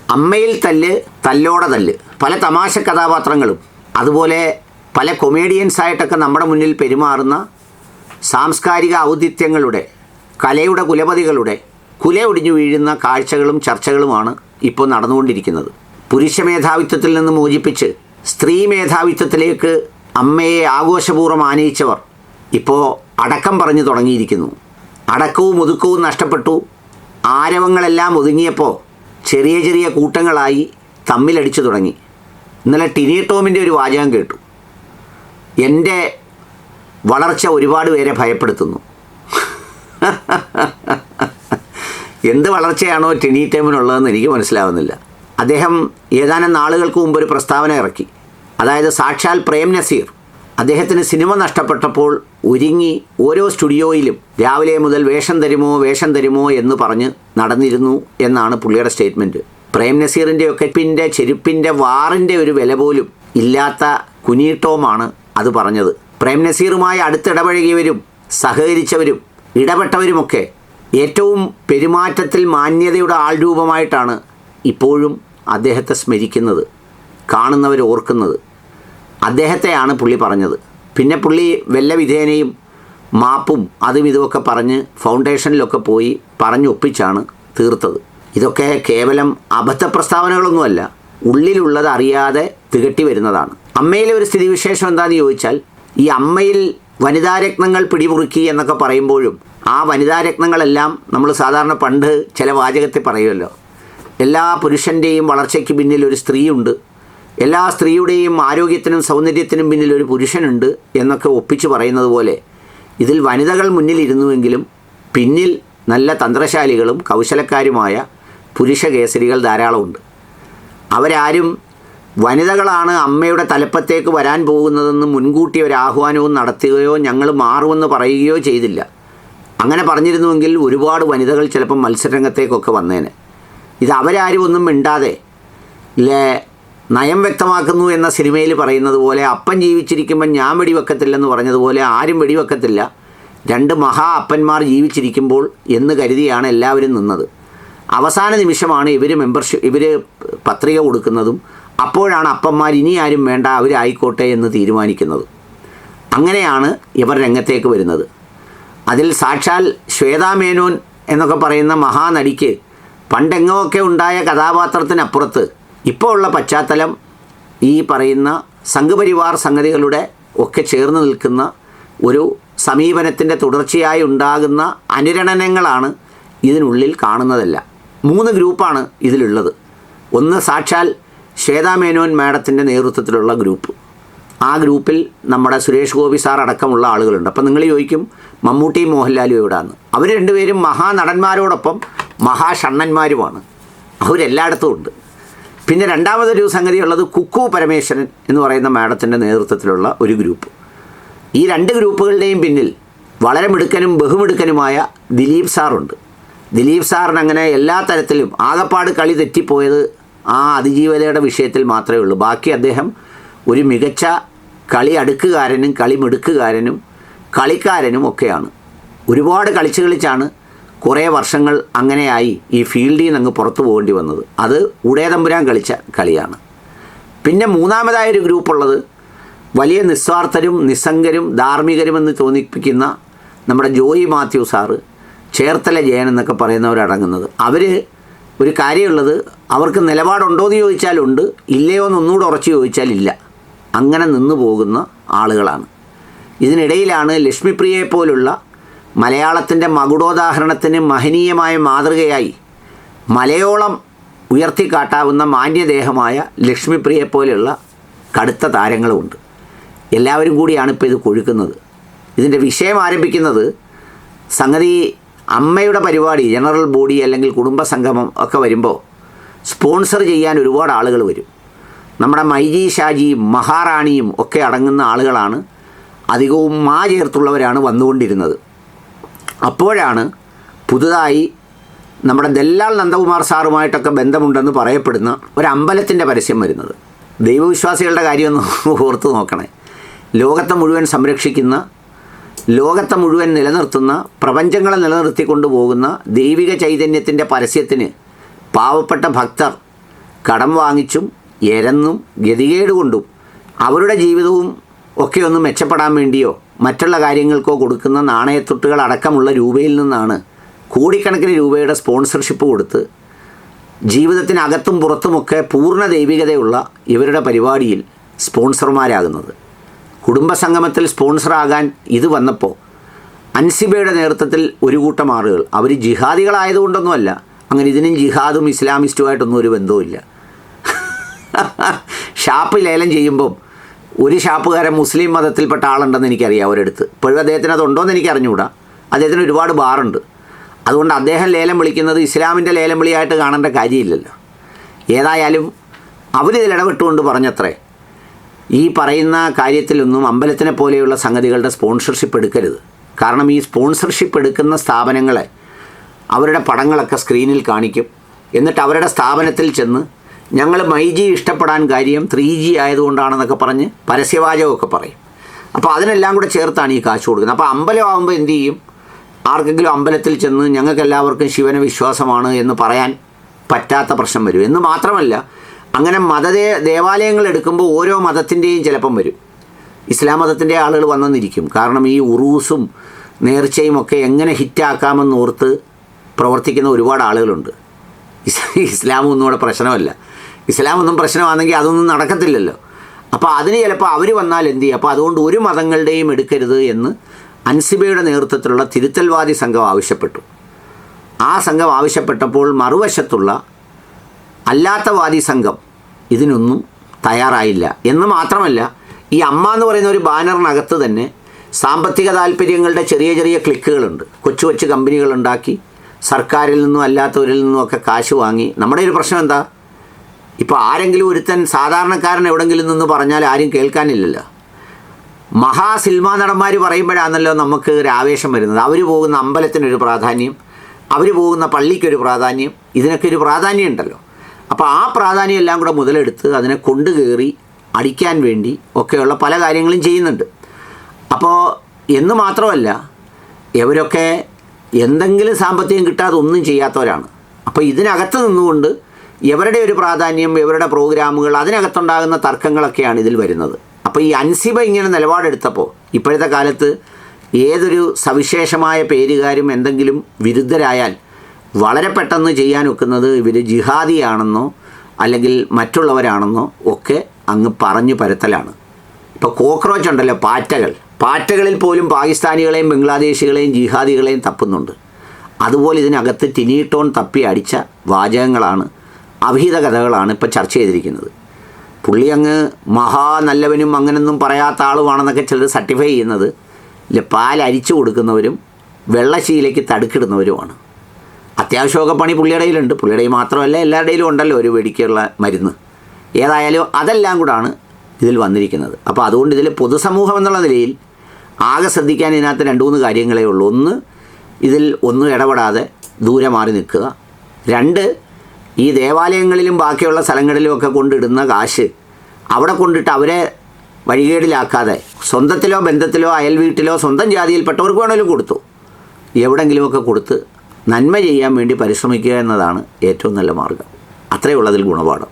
അമ്മയിൽ തല്ല്, തല്ലോടെ തല്ല്. പല തമാശ കഥാപാത്രങ്ങളും അതുപോലെ പല കൊമേഡിയൻസായിട്ടൊക്കെ നമ്മുടെ മുന്നിൽ പെരുമാറുന്ന സാംസ്കാരിക ഔന്നിത്യങ്ങളുടെ, കലയുടെ കുലപതികളുടെ കുല ഒടിഞ്ഞു വീഴുന്ന കാഴ്ചകളും ചർച്ചകളുമാണ് ഇപ്പോൾ നടന്നുകൊണ്ടിരിക്കുന്നത്. പുരുഷ മേധാവിത്വത്തിൽ നിന്ന് മോചിപ്പിച്ച് സ്ത്രീ മേധാവിത്വത്തിലേക്ക് അമ്മയെ ആഘോഷപൂർവ്വം ആനയിച്ചവർ ഇപ്പോൾ അടക്കം പറഞ്ഞു തുടങ്ങിയിരിക്കുന്നു. അടക്കവും ഒതുക്കവും നഷ്ടപ്പെട്ടു. ആരവങ്ങളെല്ലാം ഒതുങ്ങിയപ്പോൾ ചെറിയ ചെറിയ കൂട്ടങ്ങളായി തമ്മിലടിച്ചു തുടങ്ങി. ഇന്നലെ ടിനി ടോമിൻ്റെ ഒരു വാചകം കേട്ടു. എൻ്റെ വളർച്ച ഒരുപാട് പേരെ ഭയപ്പെടുത്തുന്നു. എന്ത് വളർച്ചയാണോ ടിനി ടോമിനുള്ളതെന്ന് എനിക്ക് മനസ്സിലാവുന്നില്ല. അദ്ദേഹം ഏതാനും നാളുകൾക്ക് മുമ്പ് ഒരു പ്രസ്താവന ഇറക്കി. അതായത് സാക്ഷാൽ പ്രേം നസീർ അദ്ദേഹത്തിന് സിനിമ നഷ്ടപ്പെട്ടപ്പോൾ ഒരുങ്ങി ഓരോ സ്റ്റുഡിയോയിലും രാവിലെ മുതൽ വേഷം തരുമോ എന്ന് പറഞ്ഞ് നടന്നിരുന്നു എന്നാണ് പുള്ളിയുടെ സ്റ്റേറ്റ്മെൻറ്റ്. പ്രേം നസീറിൻ്റെയൊക്കെ ചെരുപ്പിൻ്റെ വാറിൻ്റെ ഒരു വില പോലും ഇല്ലാത്ത കുനി ടോമാണ് അത് പറഞ്ഞത്. പ്രേം നസീറുമായി അടുത്തിടപഴകിയവരും സഹകരിച്ചവരും ഇടപെട്ടവരുമൊക്കെ ഏറ്റവും പെരുമാറ്റത്തിൽ മാന്യതയുടെ ആൾരൂപമായിട്ടാണ് ഇപ്പോഴും അദ്ദേഹത്തെ സ്മരിക്കുന്നത്, കാണുന്നവർ ഓർക്കുന്നത്. അദ്ദേഹത്തെയാണ് പുള്ളി പറഞ്ഞത്. പിന്നെ പുള്ളി വല്ല വിധേനയും മാപ്പും അതും ഇതുമൊക്കെ പറഞ്ഞ് ഫൗണ്ടേഷനിലൊക്കെ പോയി പറഞ്ഞൊപ്പിച്ചാണ് തീർത്തത്. ഇതൊക്കെ കേവലം അബദ്ധ പ്രസ്താവനകളൊന്നുമല്ല, ഉള്ളിലുള്ളത് അറിയാതെ തികട്ടി വരുന്നതാണ്. അമ്മയിലെ ഒരു സ്ഥിതിവിശേഷം എന്താണെന്ന് ചോദിച്ചാൽ, ഈ അമ്മയിൽ വനിതാരത്നങ്ങൾ പിടിമുറുക്കി എന്നൊക്കെ പറയുമ്പോഴും ആ വനിതാരത്നങ്ങളെല്ലാം നമ്മൾ സാധാരണ പണ്ട് ചില വാചകത്തിൽ പറയുമല്ലോ, എല്ലാ പുരുഷൻ്റെയും വളർച്ചയ്ക്ക് പിന്നിൽ ഒരു സ്ത്രീയുണ്ട്, എല്ലാ സ്ത്രീയുടെയും ആരോഗ്യത്തിനും സൗന്ദര്യത്തിനും പിന്നിൽ ഒരു പുരുഷനുണ്ട് എന്നൊക്കെ ഒപ്പിച്ച് പറയുന്നത് പോലെ ഇതിൽ വനിതകൾ മുന്നിലിരുന്നുവെങ്കിലും പിന്നിൽ നല്ല തന്ത്രശാലികളും കൗശലക്കാരുമായ പുരുഷ കേസരികൾ ധാരാളമുണ്ട്. അവരാരും വനിതകളാണ് അമ്മയുടെ തലപ്പത്തേക്ക് വരാൻ പോകുന്നതെന്ന് മുൻകൂട്ടി ഒരു ആഹ്വാനവും നടത്തുകയോ ഞങ്ങൾ മാറുമെന്ന് പറയുകയോ ചെയ്തില്ല. അങ്ങനെ പറഞ്ഞിരുന്നുവെങ്കിൽ ഒരുപാട് വനിതകൾ ചിലപ്പം മത്സരരംഗത്തേക്കൊക്കെ വന്നേനെ. ഇത് അവരാരും ഒന്നും മിണ്ടാതെ നയം വ്യക്തമാക്കുന്നു എന്ന സിനിമയിൽ പറയുന്നത് പോലെ അപ്പൻ ജീവിച്ചിരിക്കുമ്പം ഞാൻ വെടിവെക്കത്തില്ലെന്ന് പറഞ്ഞതുപോലെ ആരും വെടിവെക്കത്തില്ല, രണ്ട് മഹാ അപ്പന്മാർ ജീവിച്ചിരിക്കുമ്പോൾ എന്ന് കരുതിയാണ് എല്ലാവരും നിന്നത്. അവസാന നിമിഷമാണ് ഇവർ പത്രിക കൊടുക്കുന്നതും അപ്പോഴാണ് അപ്പന്മാർ ഇനി ആരും വേണ്ട അവരായിക്കോട്ടെ എന്ന് തീരുമാനിക്കുന്നത്. അങ്ങനെയാണ് ഇവർ രംഗത്തേക്ക് വരുന്നത്. അതിൽ സാക്ഷാൽ ശ്വേതാ മേനോൻ എന്നൊക്കെ പറയുന്ന മഹാനടിക്ക് പണ്ടെങ്ങൊക്കെ ഉണ്ടായ കഥാപാത്രത്തിനപ്പുറത്ത് ഇപ്പോൾ ഉള്ള പശ്ചാത്തലം ഈ പറയുന്ന സംഘപരിവാർ സംഗതികളുടെ ഒക്കെ ചേർന്ന് നിൽക്കുന്ന ഒരു സമീപനത്തിൻ്റെ തുടർച്ചയായി ഉണ്ടാകുന്ന അനുരണനങ്ങളാണ് ഇതിനുള്ളിൽ കാണുന്നതല്ല. 3 ഗ്രൂപ്പാണ് ഇതിലുള്ളത്. ഒന്ന് സാക്ഷാൽ ശ്വേതാ മേനോൻ മാഡത്തിൻ്റെ നേതൃത്വത്തിലുള്ള ഗ്രൂപ്പ്. ആ ഗ്രൂപ്പിൽ നമ്മുടെ സുരേഷ് ഗോപി സാർ അടക്കമുള്ള ആളുകളുണ്ട്. അപ്പം നിങ്ങൾ ചോദിക്കും മമ്മൂട്ടിയും മോഹൻലാലും എവിടെയാണ്? അവർ രണ്ടുപേരും മഹാനടന്മാരോടൊപ്പം മഹാഷണ്ണന്മാരുമാണ്. അവരെല്ലായിടത്തും ഉണ്ട്. പിന്നെ രണ്ടാമതൊരു സംഗതിയുള്ളത് കുക്കു പരമേശ്വരൻ എന്ന് പറയുന്ന മാഡത്തിൻ്റെ നേതൃത്വത്തിലുള്ള ഒരു ഗ്രൂപ്പ്. ഈ 2 ഗ്രൂപ്പുകളുടെയും പിന്നിൽ വളരെ മിടുക്കനും ബഹുമിടുക്കനുമായ ദിലീപ് സാറുണ്ട്. ദിലീപ് സാറിന് അങ്ങനെ എല്ലാ തരത്തിലും ആകപ്പാട് കളി തെറ്റിപ്പോയത് ആ അതിജീവതയുടെ വിഷയത്തിൽ മാത്രമേ ഉള്ളൂ. ബാക്കി അദ്ദേഹം ഒരു മികച്ച കളി അടുക്കുകാരനും കളി മിടുക്കുകാരനും കളിക്കാരനും ഒക്കെയാണ്. ഒരുപാട് കളിച്ചാണ് കുറേ വർഷങ്ങൾ അങ്ങനെയായി ഈ ഫീൽഡിൽ നിന്ന് അങ്ങ് പുറത്തു പോകേണ്ടി വന്നത്. അത് ഉടയതമ്പുരാൻ കളിച്ച കളിയാണ്. പിന്നെ മൂന്നാമതായൊരു ഗ്രൂപ്പുള്ളത് വലിയ നിസ്വാർത്ഥരും നിസ്സംഗരും ധാർമ്മികരുമെന്ന് തോന്നിപ്പിക്കുന്ന നമ്മുടെ ജോയി മാത്യു സാറ്, ചേർത്തല ജയൻ എന്നൊക്കെ പറയുന്നവരടങ്ങുന്നത്. അവർ ഒരു കാര്യമുള്ളത്, അവർക്ക് നിലപാടുണ്ടോയെന്ന് ചോദിച്ചാലുണ്ട്, ഇല്ലയോ എന്ന് ഒന്നുകൂടെ ഉറച്ചു ചോദിച്ചാൽ ഇല്ല. അങ്ങനെ നിന്നു പോകുന്ന ആളുകളാണ്. ഇതിനിടയിലാണ് ലക്ഷ്മിപ്രിയയെപ്പോലുള്ള മലയാളത്തിൻ്റെ മകുടോദാഹരണത്തിന് മഹനീയമായ മാതൃകയായി മലയോളം ഉയർത്തിക്കാട്ടാവുന്ന മാന്യദേഹമായ ലക്ഷ്മിപ്രിയയെപ്പോലെയുള്ള കടുത്ത താരങ്ങളുമുണ്ട്. എല്ലാവരും കൂടിയാണ് ഇപ്പോൾ ഇത് കൊഴുക്കുന്നത്. ഇതിൻ്റെ വിഷയം ആരംഭിക്കുന്നത് സംഗതി അമ്മയുടെ പരിപാടി, ജനറൽ ബോഡി അല്ലെങ്കിൽ കുടുംബസംഗമം ഒക്കെ വരുമ്പോൾ സ്പോൺസർ ചെയ്യാൻ ഒരുപാട് ആളുകൾ വരും. നമ്മുടെ മൈജി ഷാജിയും മഹാറാണിയും ഒക്കെ അടങ്ങുന്ന ആളുകളാണ് അധികവും ചേർത്തുള്ളവരാണ് വന്നുകൊണ്ടിരുന്നത്. അപ്പോഴാണ് പുതുതായി നമ്മുടെ ദല്ലാൽ നന്ദകുമാർ സാറുമായിട്ടൊക്കെ ബന്ധമുണ്ടെന്ന് പറയപ്പെടുന്ന ഒരു അമ്പലത്തിൻ്റെ പരസ്യം വരുന്നത്. ദൈവവിശ്വാസികളുടെ കാര്യമൊന്ന് ഓർത്ത് നോക്കണേ. ലോകത്തെ മുഴുവൻ സംരക്ഷിക്കുന്ന, ലോകത്തെ മുഴുവൻ നിലനിർത്തുന്ന, പ്രപഞ്ചങ്ങളെ നിലനിർത്തിക്കൊണ്ടു പോകുന്ന ദൈവിക ചൈതന്യത്തിൻ്റെ പരസ്യത്തിന് പാവപ്പെട്ട ഭക്തർ കടം വാങ്ങിച്ചും എരന്നും ഗതികേട് കൊണ്ടും അവരുടെ ജീവിതവും ഒക്കെ ഒന്ന് മെച്ചപ്പെടാൻ വേണ്ടിയോ മറ്റുള്ള കാര്യങ്ങൾക്കോ കൊടുക്കുന്ന നാണയത്തുട്ടുകൾ അടക്കമുള്ള രൂപയിൽ നിന്നാണ് കോടിക്കണക്കിന് രൂപയുടെ സ്പോൺസർഷിപ്പ് കൊടുത്ത് ജീവിതത്തിനകത്തും പുറത്തുമൊക്കെ പൂർണ്ണ ദൈവികതയുള്ള ഇവരുടെ പരിപാടിയിൽ സ്പോൺസർമാരാകുന്നത്. കുടുംബസംഗമത്തിൽ സ്പോൺസറാകാൻ ഇത് വന്നപ്പോൾ അൻസിബയുടെ നേതൃത്വത്തിൽ ഒരു കൂട്ടം ആളുകൾ, അവർ ജിഹാദികളായതുകൊണ്ടൊന്നുമല്ല, അങ്ങനെ ഇതിനും ജിഹാദും ഇസ്ലാമിസ്റ്റുമായിട്ടൊന്നും ഒരു ബന്ധവുമില്ല. ഷാപ്പ് ലേലം ചെയ്യുമ്പം ഒരു ഷാപ്പുകാരൻ മുസ്ലിം മതത്തിൽപ്പെട്ട ആളുണ്ടെന്ന് എനിക്കറിയാം ഒരിടത്ത്. ഇപ്പോഴും അദ്ദേഹത്തിന് അതുണ്ടോയെന്ന് എനിക്ക് അറിഞ്ഞുകൂടാ. അദ്ദേഹത്തിന് ഒരുപാട് ബാറുണ്ട്. അതുകൊണ്ട് അദ്ദേഹം ലേലം വിളിക്കുന്നത് ഇസ്ലാമിൻ്റെ ലേലം വിളിയായിട്ട് കാണേണ്ട കാര്യമില്ലല്ലോ. ഏതായാലും അവരിതിൽ ഇടപെട്ടുകൊണ്ട് പറഞ്ഞത്രേ, ഈ പറയുന്ന കാര്യത്തിലൊന്നും അമ്പലത്തിനെ പോലെയുള്ള സംഗതികളുടെ സ്പോൺസർഷിപ്പ് എടുക്കരുത്. കാരണം ഈ സ്പോൺസർഷിപ്പ് എടുക്കുന്ന സ്ഥാപനങ്ങളെ അവരുടെ പടങ്ങളൊക്കെ സ്ക്രീനിൽ കാണിക്കും. എന്നിട്ട് അവരുടെ സ്ഥാപനത്തിൽ ചെന്ന് ഞങ്ങൾ മൈജി ഇഷ്ടപ്പെടാൻ കാര്യം 3G ആയതുകൊണ്ടാണെന്നൊക്കെ പറഞ്ഞ് പരസ്യവാചകമൊക്കെ പറയും. അപ്പോൾ അതിനെല്ലാം കൂടെ ചേർത്താണ് ഈ കാശ് കൊടുക്കുന്നത്. അപ്പോൾ അമ്പലമാകുമ്പോൾ എന്ത് ചെയ്യും? ആർക്കെങ്കിലും അമ്പലത്തിൽ ചെന്ന് ഞങ്ങൾക്കെല്ലാവർക്കും ശിവന് വിശ്വാസമാണ് എന്ന് പറയാൻ പറ്റാത്ത പ്രശ്നം വരും. എന്ന് മാത്രമല്ല, അങ്ങനെ ദേവാലയങ്ങൾ എടുക്കുമ്പോൾ ഓരോ മതത്തിൻ്റെയും ചിലപ്പം വരും. ഇസ്ലാം മതത്തിൻ്റെ ആളുകൾ വന്നെന്നിരിക്കും. കാരണം ഈ ഉറൂസും നേർച്ചയും ഒക്കെ എങ്ങനെ ഹിറ്റാക്കാമെന്നോർത്ത് പ്രവർത്തിക്കുന്ന ഒരുപാട് ആളുകളുണ്ട്. ഇസ്ലാമൊന്നും ഇവിടെ പ്രശ്നമല്ല. ഇസ്ലാമൊന്നും പ്രശ്നമാണെങ്കിൽ അതൊന്നും നടക്കത്തില്ലല്ലോ. അപ്പോൾ അതിന് ചിലപ്പോൾ അവർ വന്നാൽ എന്ത് ചെയ്യും? അപ്പോൾ അതുകൊണ്ട് ഒരു മതങ്ങളുടെയും എടുക്കരുത് എന്ന് അൻസിബയുടെ നേതൃത്വത്തിലുള്ള തിരുത്തൽവാദി സംഘം ആവശ്യപ്പെട്ടു. ആ സംഘം ആവശ്യപ്പെട്ടപ്പോൾ മറുവശത്തുള്ള അല്ലാത്ത വാദി സംഘം ഇതിനൊന്നും തയ്യാറായില്ല. എന്ന് മാത്രമല്ല, ഈ അമ്മ എന്ന് പറയുന്ന ഒരു ബാനറിനകത്ത് തന്നെ സാമ്പത്തിക താല്പര്യങ്ങളുടെ ചെറിയ ചെറിയ ക്ലിക്കുകളുണ്ട്. കൊച്ചു കൊച്ചു കമ്പനികളുണ്ടാക്കി സർക്കാരിൽ നിന്നും അല്ലാത്തവരിൽ നിന്നുമൊക്കെ കാശ് വാങ്ങി. നമ്മുടെ ഒരു പ്രശ്നം എന്താ? ഇപ്പോൾ ആരെങ്കിലും ഒരുത്തൻ സാധാരണക്കാരൻ എവിടെങ്കിലും നിന്ന് പറഞ്ഞാൽ ആരും കേൾക്കാനില്ലല്ലോ. സിനിമാ നടന്മാർ പറയുമ്പോഴാണല്ലോ നമുക്ക് ഒരു ആവേശം വരുന്നത്. അവർ പോകുന്ന അമ്പലത്തിനൊരു പ്രാധാന്യം, അവർ പോകുന്ന പള്ളിക്കൊരു പ്രാധാന്യം, ഇതിനൊക്കെ ഒരു പ്രാധാന്യം ഉണ്ടല്ലോ. അപ്പോൾ ആ പ്രാധാന്യം എല്ലാം കൂടെ മുതലെടുത്ത് അതിനെ കൊണ്ടുകയറി അടിക്കാൻ വേണ്ടി ഒക്കെയുള്ള പല കാര്യങ്ങളും ചെയ്യുന്നുണ്ട്. അപ്പോൾ എന്ന് മാത്രമല്ല, ഇവരൊക്കെ എന്തെങ്കിലും സാമ്പത്തികം കിട്ടാതെ ഒന്നും ചെയ്യാത്തവരാണ്. അപ്പോൾ ഇതിനകത്ത് നിന്നുകൊണ്ട് ഇവരുടെ ഒരു പ്രാധാന്യം, ഇവരുടെ പ്രോഗ്രാമുകൾ, അതിനകത്തുണ്ടാകുന്ന തർക്കങ്ങളൊക്കെയാണ് ഇതിൽ വരുന്നത്. അപ്പോൾ ഈ അൻസിബ ഇങ്ങനെ നിലപാടെടുത്തപ്പോൾ ഇപ്പോഴത്തെ കാലത്ത് ഏതൊരു സവിശേഷമായ പേരുകാരും എന്തെങ്കിലും വിരുദ്ധരായാൽ വളരെ പെട്ടെന്ന് ചെയ്യാൻ ഒക്കുന്നത് ഇവർ ജിഹാദിയാണെന്നോ അല്ലെങ്കിൽ മറ്റുള്ളവരാണെന്നോ ഒക്കെ അങ്ങ് പറഞ്ഞു പരത്തലാണ്. ഇപ്പോൾ കോക്രോച്ച് ഉണ്ടല്ലോ, പാറ്റകളിൽ പോലും പാകിസ്ഥാനികളെയും ബംഗ്ലാദേശികളെയും ജിഹാദികളെയും തപ്പുന്നുണ്ട്. അതുപോലെ ഇതിനകത്ത് ടിനിടോൺ തപ്പി അടിച്ച വാചകങ്ങളാണ്, അഭിഹിത കഥകളാണ് ഇപ്പോൾ ചർച്ച ചെയ്തിരിക്കുന്നത്. പുള്ളി അങ്ങ് നല്ലവനും അങ്ങനൊന്നും പറയാത്ത ആളുമാണെന്നൊക്കെ ചിലർ സർട്ടിഫൈ ചെയ്യുന്നത് പാൽ അരിച്ചു കൊടുക്കുന്നവരും വെള്ളശീലയ്ക്ക് തടുക്കിടുന്നവരുമാണ്. അത്യാവശ്യമൊക്കെ പണി പുള്ളിയുടെ കയ്യിലുണ്ട്. പുള്ളിയുടെ കയ്യിൽ മാത്രമല്ല, എല്ലാവരുടെയിലും ഉണ്ടല്ലോ ഒരു വെടിക്കുള്ള മരുന്ന്. ഏതായാലും അതെല്ലാം കൂടാണ് ഇതിൽ വന്നിരിക്കുന്നത്. അപ്പോൾ അതുകൊണ്ട് ഇതിൽ പൊതുസമൂഹം എന്നുള്ള നിലയിൽ ആകെ ശ്രദ്ധിക്കാൻ ഇതിനകത്ത് 2-3 കാര്യങ്ങളേ ഉള്ളൂ. ഒന്ന്, ഇതിൽ ഒന്നും ഇടപെടാതെ ദൂരെ മാറി നിൽക്കുക. 2, ഈ ദേവാലയങ്ങളിലും ബാക്കിയുള്ള സ്ഥലങ്ങളിലുമൊക്കെ കൊണ്ടിടുന്ന കാശ് അവിടെ കൊണ്ടിട്ട് അവരെ വഴികേടിലാക്കാതെ സ്വന്തത്തിലോ ബന്ധത്തിലോ അയൽ വീട്ടിലോ സ്വന്തം ജാതിയിൽപ്പെട്ടവർക്ക് വേണമെങ്കിലും കൊടുത്തു, എവിടെങ്കിലുമൊക്കെ കൊടുത്ത് നന്മ ചെയ്യാൻ വേണ്ടി പരിശ്രമിക്കുക എന്നതാണ് ഏറ്റവും നല്ല മാർഗം. അത്രയേ ഉള്ളതിൽ ഗുണപാഠം.